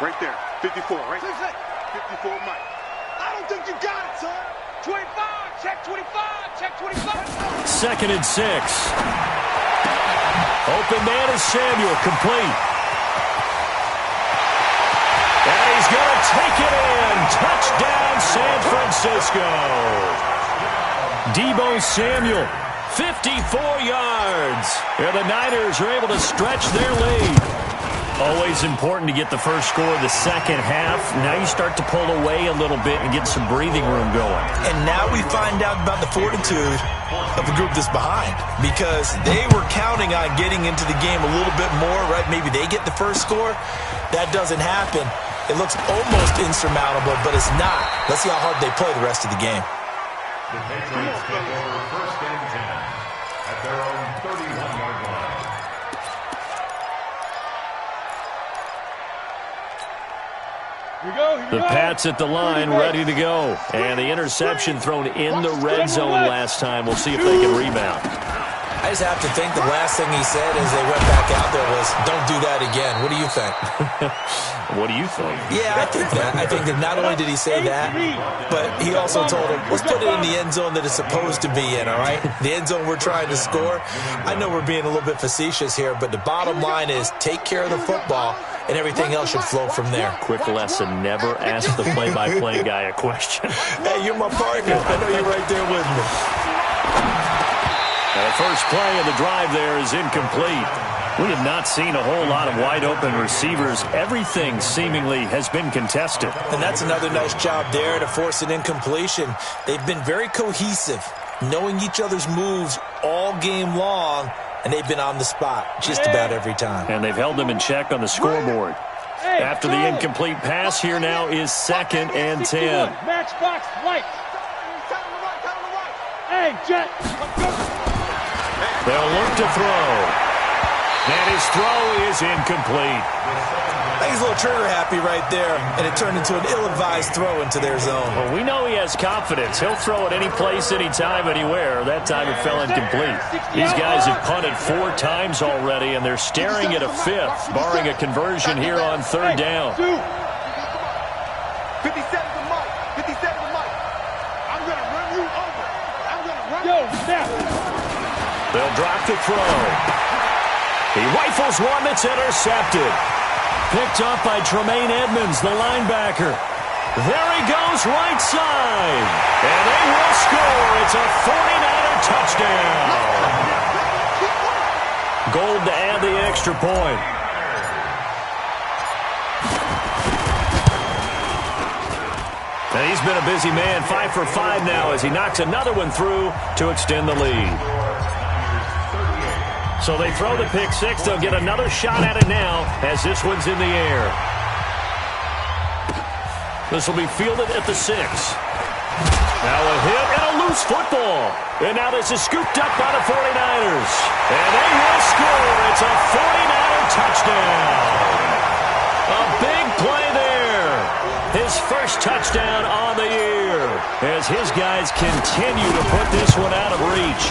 Right there, 54, right? 54, Mike. I don't think you got it, son. 25, check 25. 2nd and 6. Open man is Samuel, complete. And he's going to take it in. Touchdown, San Francisco. Deebo Samuel, 54 yards. And the Niners are able to stretch their lead. Always important to get the first score of the second half. Now you start to pull away a little bit and get some breathing room going. And now we find out about the fortitude of the group that's behind, because they were counting on getting into the game a little bit more, right? Maybe they get the first score. That doesn't happen. It looks almost insurmountable, but it's not. Let's see how hard they play the rest of the game. The Patriots take over 1st and 10 at their own 31-yard line. The Pats at the line, ready to go. And the interception thrown in the red zone last time. We'll see if they can rebound. I just have to think the last thing he said as they went back out there was, don't do that again. What do you think? What do you think? Yeah, I think that. I think that not only did he say that, but he also told him, let's put it in the end zone that it's supposed to be in, all right? The end zone we're trying to score. I know we're being a little bit facetious here, but the bottom line is take care of the football, and everything else should flow from there. Quick lesson, never ask the play-by-play guy a question. Hey, you're my partner. I know you're right there with me. The first play of the drive there is incomplete. We have not seen a whole lot of wide-open receivers. Everything seemingly has been contested. And that's another nice job there to force an incompletion. They've been very cohesive, knowing each other's moves all game long, and they've been on the spot just about every time. And they've held them in check on the scoreboard. After the incomplete pass, here now is 2nd and 10. Matchbox light. Hey, Jet. They'll look to throw. And his throw is incomplete. I think he's a little trigger happy right there, and it turned into an ill-advised throw into their zone. Well, we know he has confidence. He'll throw it any place, anytime, anywhere. That time it fell incomplete. These guys have punted 4 times already, and they're staring at a 5th, barring a conversion here on 3rd down. 57 to Mike. 57 to Mike. I'm going to run you over. I'm going to run you over. They'll drop the throw. He rifles one that's intercepted. Picked up by Tremaine Edmonds, the linebacker. There he goes, right side. And they will score. It's a 49er touchdown. Gold to add the extra point. And he's been a busy man, 5 for 5 now as he knocks another one through to extend the lead. So they throw the pick 6. They'll get another shot at it now as this one's in the air. This will be fielded at the 6. Now a hit and a loose football. And now this is scooped up by the 49ers. And they will score. It's a 49er touchdown. A big play there. His first touchdown on the year as his guys continue to put this one out of reach.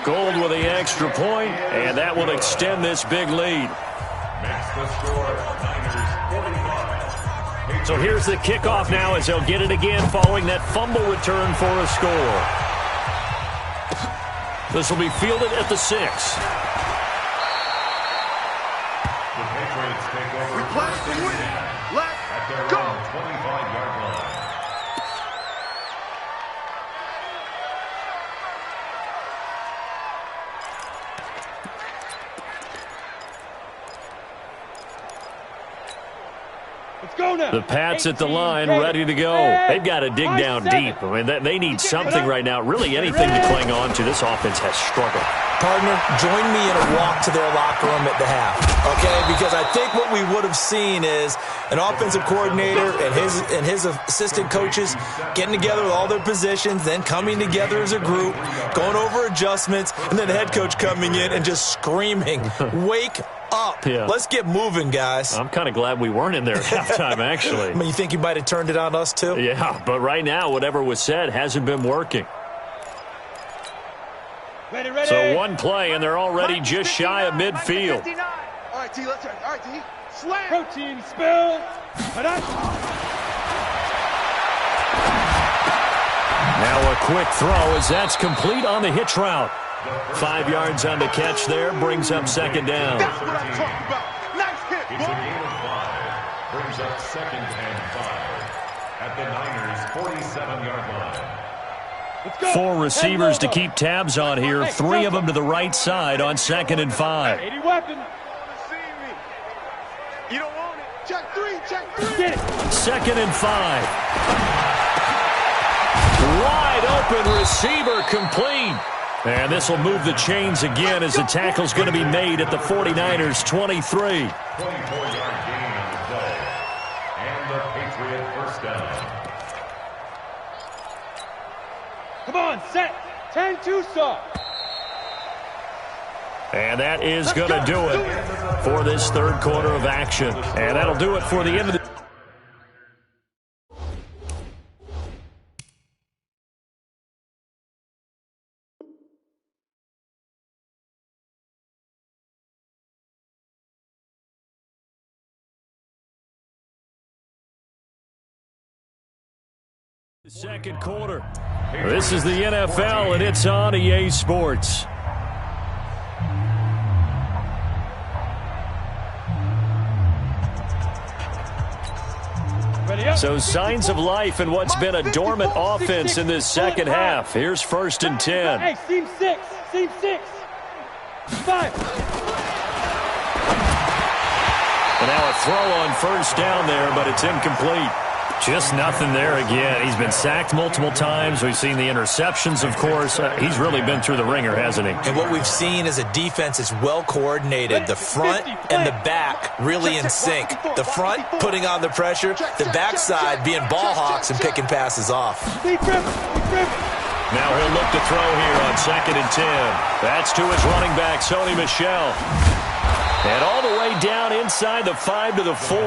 Gold with the extra point, and that will extend this big lead. So here's the kickoff now as they'll get it again following that fumble return for a score. This will be fielded at the 6. The Patriots take over. We play to win. Let's go. 25-yard line. The Pats at the line, ready to go. They've got to dig down deep. I mean, they need something right now, really anything to cling on to. This offense has struggled. Partner, join me in a walk to their locker room at the half, okay? Because I think what we would have seen is an offensive coordinator and his assistant coaches getting together with all their positions, then coming together as a group, going over adjustments, and then the head coach coming in and just screaming, wake up. Yeah. Let's get moving, guys. I'm kind of glad we weren't in there at halftime, actually. I mean, you think you might have turned it on us, too? Yeah, but right now, whatever was said hasn't been working. Ready, ready. So one play, and they're already just shy of midfield. All right, T, let's try. All right, T. Slam. Protein spill. Now a quick throw as that's complete on the hitch route. 5 yards on the catch there, brings up 2nd down. That's what I'm talking about. Nice hit, It's a boy. gain of 5. Brings up 2nd and 5 at the Niners' 47-yard line. 4 receivers to keep tabs on here. 3 of them to the right side on 2nd and 5. 80 weapon. You don't want it. Check 3, check 3. Get it. 2nd and 5. Wide open receiver complete. And this will move the chains again as the tackle's going to be made at the 49ers' 23. 24-yard gain on the play. And the Patriot first down. Come on, set. 10-2 saw. And that is going to do it for this 3rd quarter of action. And that'll do it for the end of the Second quarter. This is the NFL, and it's on EA Sports. So signs of life in what's been a dormant offense in this second half. Here's 1st and 10. Hey, seam 6. 5. And now a throw on 1st down there, but it's incomplete. Just nothing there again. He's been sacked multiple times. We've seen the interceptions, of course. He's really been through the ringer, hasn't he? And what we've seen is a defense that's well coordinated. The front and the back really in sync. The front putting on the pressure. The backside being ball hawks and picking passes off. Now he'll look to throw here on 2nd and 10. That's to his running back, Sony Michel. And all the way down inside the 5 to the 4.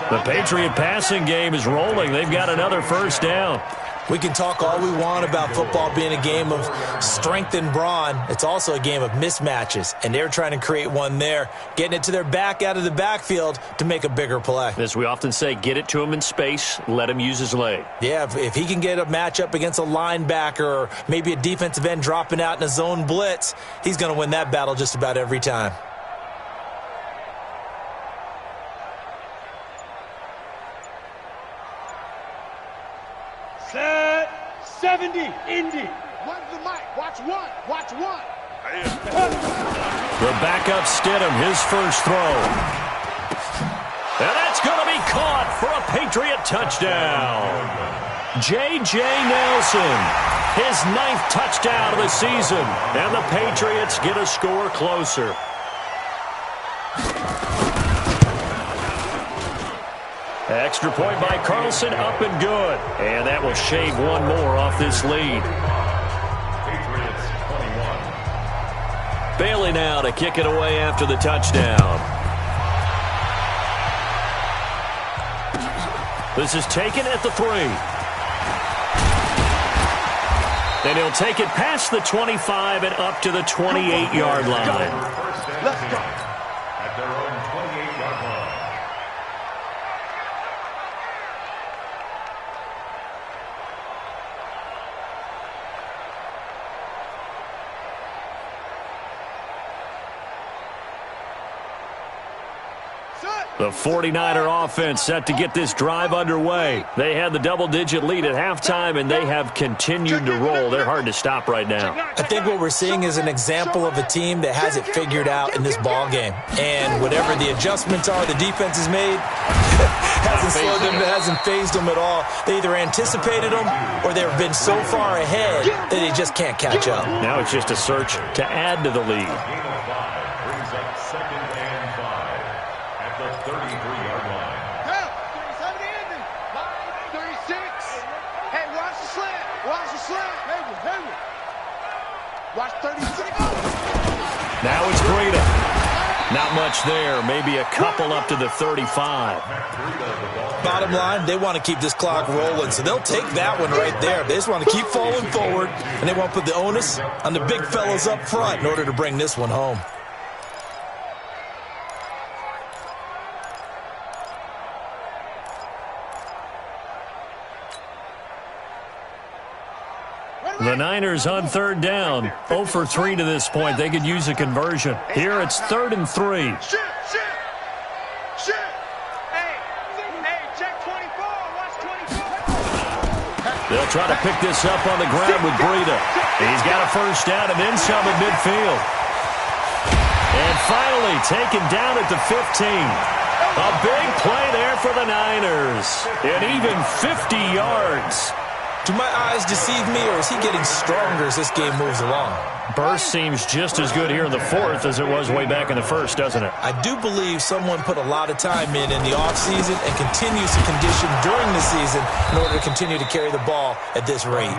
The Patriot passing game is rolling. They've got another 1st down. We can talk all we want about football being a game of strength and brawn. It's also a game of mismatches, and they're trying to create one there, getting it to their back out of the backfield to make a bigger play. As we often say, get it to him in space, let him use his leg. Yeah, if he can get a matchup against a linebacker or maybe a defensive end dropping out in a zone blitz, he's going to win that battle just about every time. Set 70, Indy. One's the mic. Watch one. The backup Stidham, his first throw. And that's going to be caught for a Patriot touchdown. J.J. Nelson, his 9th touchdown of the season. And the Patriots get a score closer. Extra point by Carlson, up and good. And that will shave one more off this lead. Patriots 21. Bailey now to kick it away after the touchdown. This is taken at the 3. And he'll take it past the 25 and up to the 28-yard line. Let's go. At their own 28-yard line. The 49er offense set to get this drive underway. They had the double-digit lead at halftime, and they have continued to roll. They're hard to stop right now. I think what we're seeing is an example of a team that has it figured out in this ball game. And whatever the adjustments are the defense has made, hasn't phased them at all. They either anticipated them or they've been so far ahead that they just can't catch up. Now it's just a search to add to the lead. Gain of 5 brings up 2nd and 5 at the 33-yard line. 37 Indy. 36. Hey, watch the slant. Hayward. Watch 36. Now it's Breida. Not much there. Maybe a couple up to the 35. Bottom line, they want to keep this clock rolling, so they'll take that one right there. They just want to keep falling forward, and they want to put the onus on the big fellas up front in order to bring this one home. The Niners on 3rd down. 0 for 3 to this point. They could use a conversion. Here it's 3rd and 3. Shit. Hey, check 24. Watch 24. They'll try to pick this up on the ground with Breida. He's got a 1st down and then some at midfield. And finally taken down at the 15. A big play there for the Niners. And even 50 yards. Do my eyes deceive me, or is he getting stronger as this game moves along? Burst seems just as good here in the 4th as it was way back in the 1st, doesn't it? I do believe someone put a lot of time in the offseason and continues to condition during the season in order to continue to carry the ball at this rate.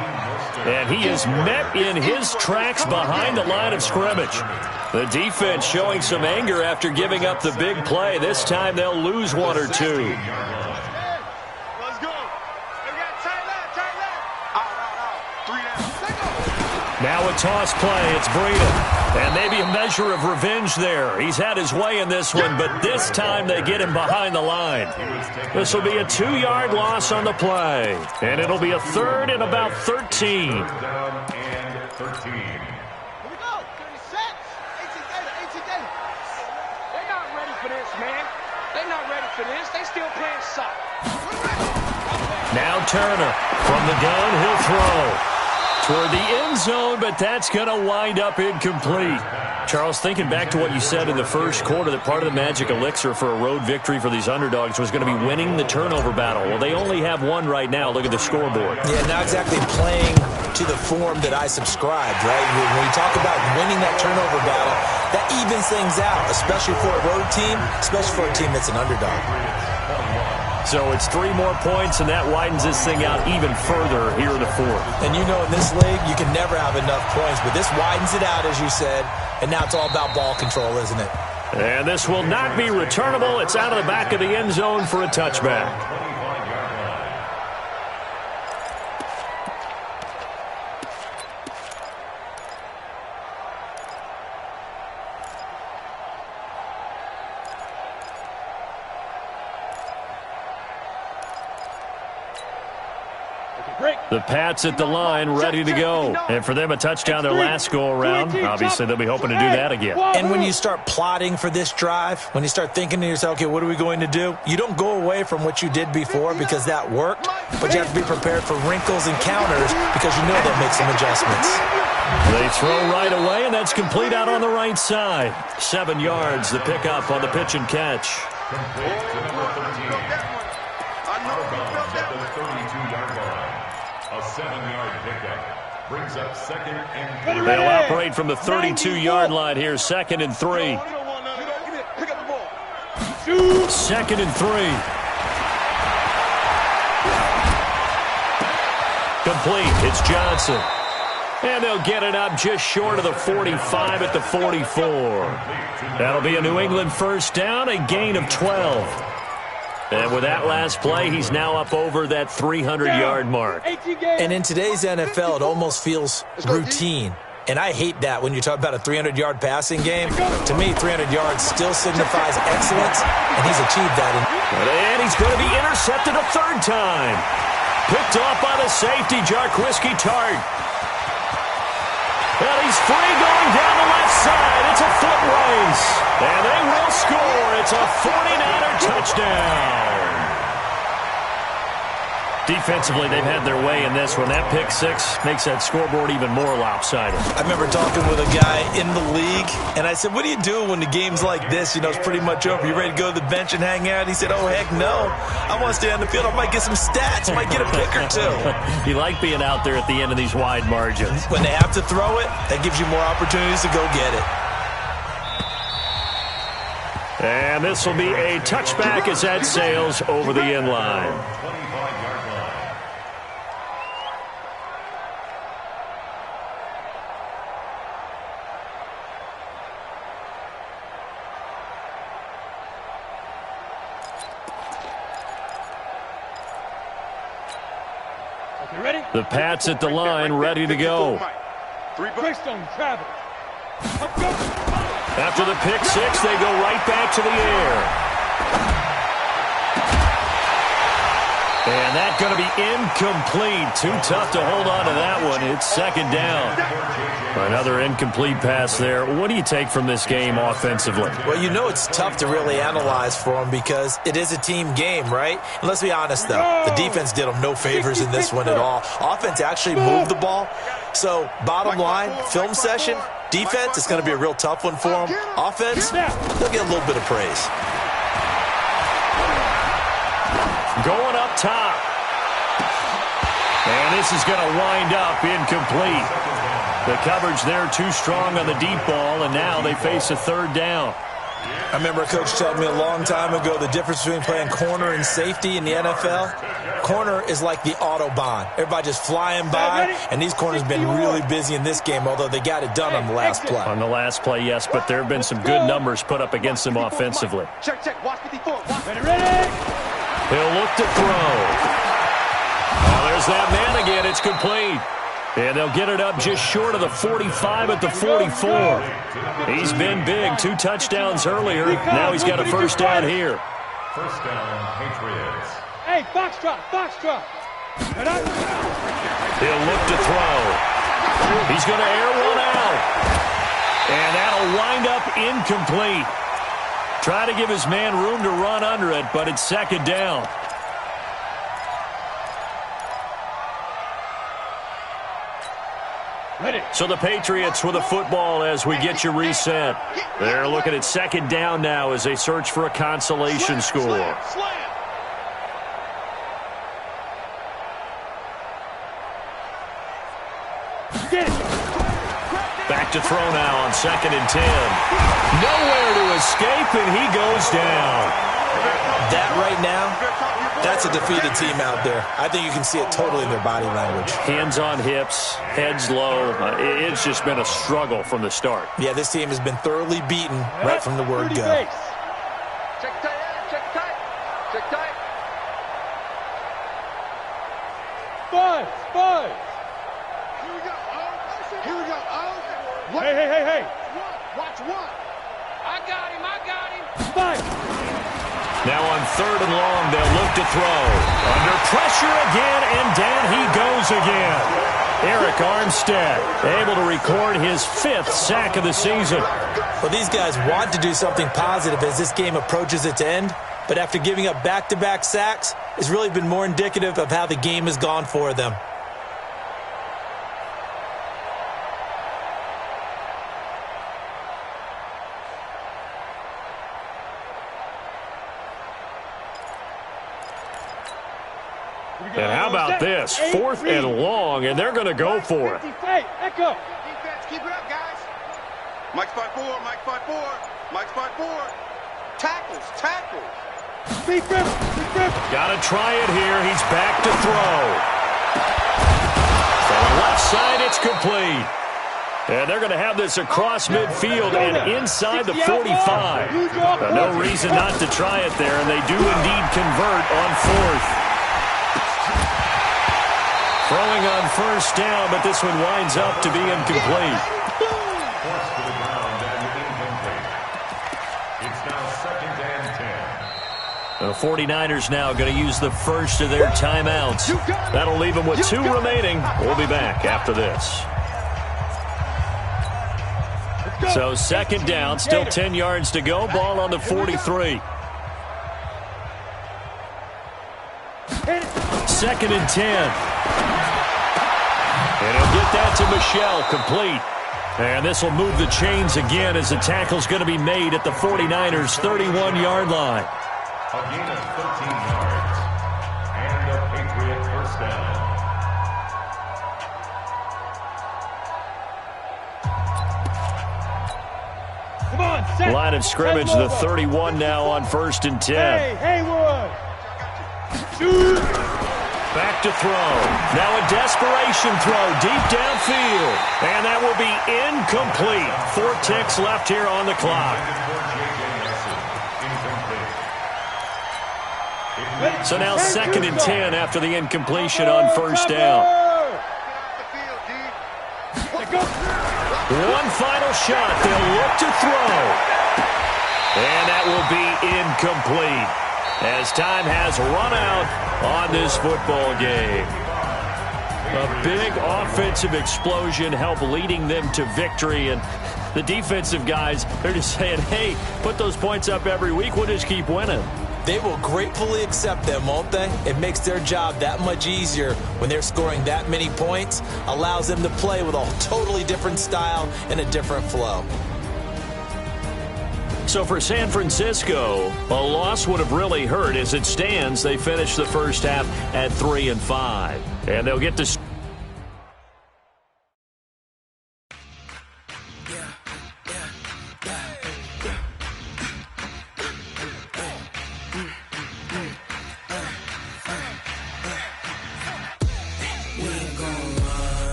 And he is met in his tracks behind the line of scrimmage. The defense showing some anger after giving up the big play. This time they'll lose 1 or 2. Now a toss play. It's Breida. And maybe a measure of revenge there. He's had his way in this one, but this time they get him behind the line. This will be a 2-yard loss on the play. And it'll be a 3rd and about 13. Down and 13. Here we go. 36. 18 Gator. They're not ready for this, man. They're not ready for this. They still playing soccer. Now Turner from the gun. He'll throw toward the end zone, but that's going to wind up incomplete. Charles, thinking back to what you said in the first quarter, that part of the magic elixir for a road victory for these underdogs was going to be winning the turnover battle. Well, they only have one right now. Look at the scoreboard. Yeah, not exactly playing to the form that I subscribed, right? When you talk about winning that turnover battle, that evens things out, especially for a road team, especially for a team that's an underdog. So it's 3 more points, and that widens this thing out even further here in the 4th. And you know in this league, you can never have enough points, but this widens it out, as you said, and now it's all about ball control, isn't it? And this will not be returnable. It's out of the back of the end zone for a touchback. The Pats at the line, ready to go. And for them, a touchdown their last go-around. Obviously, they'll be hoping to do that again. And when you start plotting for this drive, when you start thinking to yourself, okay, what are we going to do? You don't go away from what you did before because that worked, but you have to be prepared for wrinkles and counters because you know they'll make some adjustments. They throw right away, and that's complete out on the right side. 7 yards, the pickup on the pitch and catch. Complete to number 13. Out of bounds at the 32-yard line. A 7-yard pickup brings up 2nd and 3. They'll operate from the 32-yard line here. 2nd and 3. Pick up the ball. 2nd and 3. Complete. It's Johnson. And they'll get it up just short of the 45 at the 44. That'll be a New England first down, a gain of 12. And with that last play, he's now up over that 300-yard mark. And in today's NFL, it almost feels routine. And I hate that when you talk about a 300-yard passing game. To me, 300 yards still signifies excellence, and he's achieved that. And he's going to be intercepted a 3rd time. Picked off by the safety, Jarquiski Tart. And he's free going down the left side. It's a foot race. And they will score. It's a 49er touchdown. Defensively, they've had their way in this one. That pick 6 makes that scoreboard even more lopsided. I remember talking with a guy in the league, and I said, what do you do when the game's like this? You know, it's pretty much over. You ready to go to the bench and hang out? He said, oh, heck no. I want to stay on the field. I might get some stats. I might get a pick or 2. You like being out there at the end of these wide margins. When they have to throw it, that gives you more opportunities to go get it. And this will be a touchback as that sails over the end line. 25-yard line. Ready? The Pats at the line, ready to go. Greystone travel. After the pick 6, they go right back to the air. And that's going to be incomplete. Too tough to hold on to that one. It's 2nd down. Another incomplete pass there. What do you take from this game offensively? Well, you know it's tough to really analyze for them because it is a team game, right? And let's be honest, though. The defense did them no favors in this one at all. Offense actually moved the ball. So, bottom line, film session, defense, it's going to be a real tough one for them. Offense, they'll get a little bit of praise. Going up top. And this is going to wind up incomplete. The coverage there too strong on the deep ball, and now they face a 3rd down. I remember a coach told me a long time ago the difference between playing corner and safety in the NFL. Corner is like the Autobahn. Everybody just flying by, and these corners have been really busy in this game, although they got it done on the last play. On the last play, yes, but there have been some good numbers put up against them offensively. Check. Watch 54. Ready. He'll look to throw. Oh, there's that man again. It's complete. And they'll get it up just short of the 45 at the 44. He's been big. 2 touchdowns earlier. Now he's got a first down here. First down, Patriots. Hey, box drop, box drop. He'll look to throw. He's going to air one out. And that'll wind up incomplete. Try to give his man room to run under it, but it's second down. So the Patriots with a football as we get you reset. They're looking at second down now as they search for a consolation score. Back to throw now on 2nd and 10. Nowhere to escape, and he goes down. That right now, that's a defeated team out there. I think you can see it totally in their body language. Hands on hips, heads low. It's just been a struggle from the start. Yeah, this team has been thoroughly beaten right from the word go. Check tight, check tight, check tight. Five. Here we go. Here we go. What? Hey. Watch one. I got him. Five. Now on 3rd and long, they'll look to throw. Under pressure again, and down he goes again. Eric Armstead able to record his 5th sack of the season. Well, these guys want to do something positive as this game approaches its end, but after giving up back-to-back sacks, it's really been more indicative of how the game has gone for them. And how about this? 4th and long, and they're going to go for it. Hey, echo. Defense, keep it up, guys. Mike's 5-4. Mike's 5-4. Mike's 5-4. Tackles. Deep grip. Got to try it here. He's back to throw. From the left side, it's complete. And they're going to have this across midfield and inside the 45. No reason not to try it there, and they do indeed convert on 4th. Throwing on first down, but this one winds up to be incomplete. Forced to the ground and incomplete. It's now 2nd and 10. The 49ers now going to use the first of their timeouts. That'll leave them with 2 remaining. We'll be back after this. So 2nd down, still 10 yards to go. Ball on the 43. 2nd and 10. And he'll get that to Michel, complete. And this will move the chains again as the tackle's going to be made at the 49ers' 31-yard line. A gain of 13 yards. And a Patriot first down. Come on, set. Line of scrimmage, the 31 now on 1st and 10. Hey, Haywood. Shoot. Back to throw. Now a desperation throw deep downfield. And that will be incomplete. 4 ticks left here on the clock. So now 2nd and 10 after the incompletion on first down. One final shot. They'll look to throw. And that will be incomplete as time has run out on this football game. A big offensive explosion helped leading them to victory, and the defensive guys, they're just saying, hey, put those points up every week, we'll just keep winning. They will gratefully accept them, won't they? It makes their job that much easier when they're scoring that many points, allows them to play with a totally different style and a different flow. So for San Francisco, a loss would have really hurt. As it stands, they finished the first half at 3-5. And they'll get to...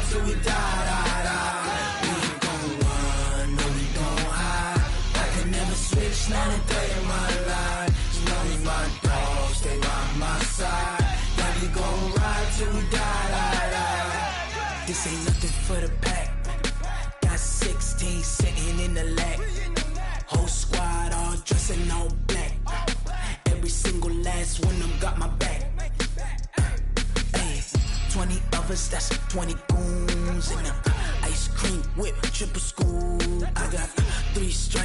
till we die, die, die. We ain't gon' run, no we don't hide. Last 93 in my life. You know me, my dog, stay by my side. Now we gon' ride till we die. This ain't nothing for the pack. Got 16 sitting in the lap. Whole squad all dressing all black. Every single last one of them got my back. 20 of us, that's 20 goons in them. Ice cream whip, triple scoop. I got 3 straight